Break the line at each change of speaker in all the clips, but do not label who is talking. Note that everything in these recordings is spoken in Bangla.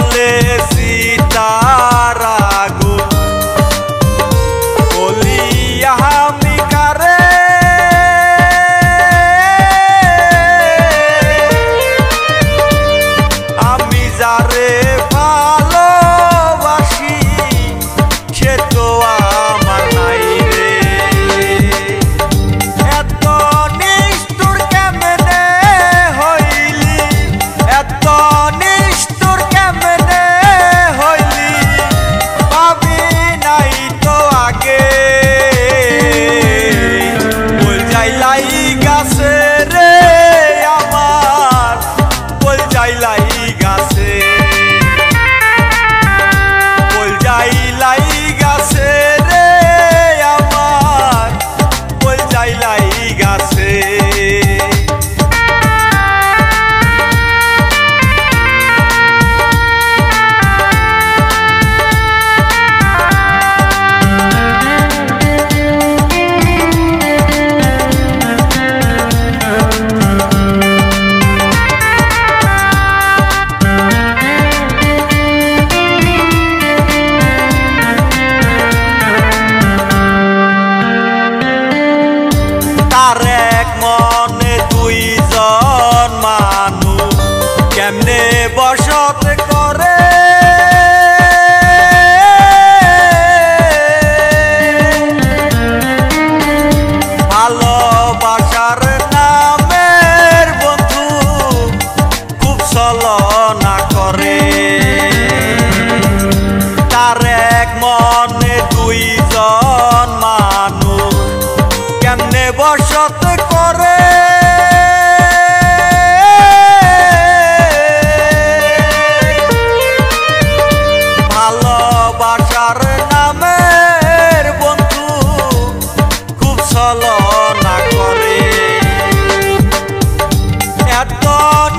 জলে সীতার আগুন বলি আমি কারে আমি যারে ভালোবাসি সে তো আমার নাই রে। এত নিষ্ঠুর কেমনে হইলি, এত নিষ্ঠুর কেমনে হইলি, ভাবি নাই তো আগে। বল যাইলাই গাছে রে আমার, বল যাইলাই গাছে, বল যাইলাই গাছে রে আমার, বল যাইলাই গাছে। তার এক মনে দুইজন মানুষ কেমনে বসত করে, ভালোবাসার নামের বন্ধু খুব ছলনা করে। তার এক মনে দুইজন মানুষ কেমনে বসত করে, ভালোবাসার নামের বন্ধু খুব ছলনা করে। এত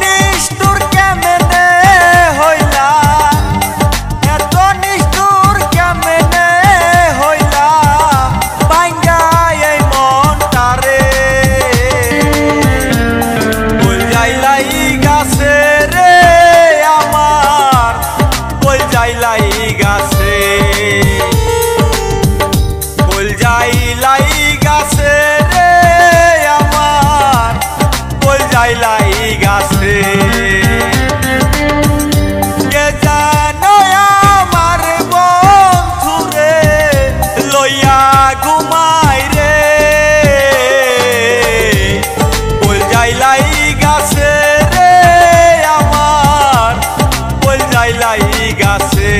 নিষ্ঠুর কেমনে হইলা, এত নিষ্ঠুর কেমনে হইলা, ভাঙ্গা এই মনটারে। বল যাইলাই গাছে রে আমার, বল যাইলাই গাছে, বল যাইলাই গাছে রে আমার, বল যাইলাই গাছে। কে জানো আমার বন্ধুরে লইয়া ঘুমাই রে, বল যাইলাই গাছে রে আমার, বল যাইলাই গাছে।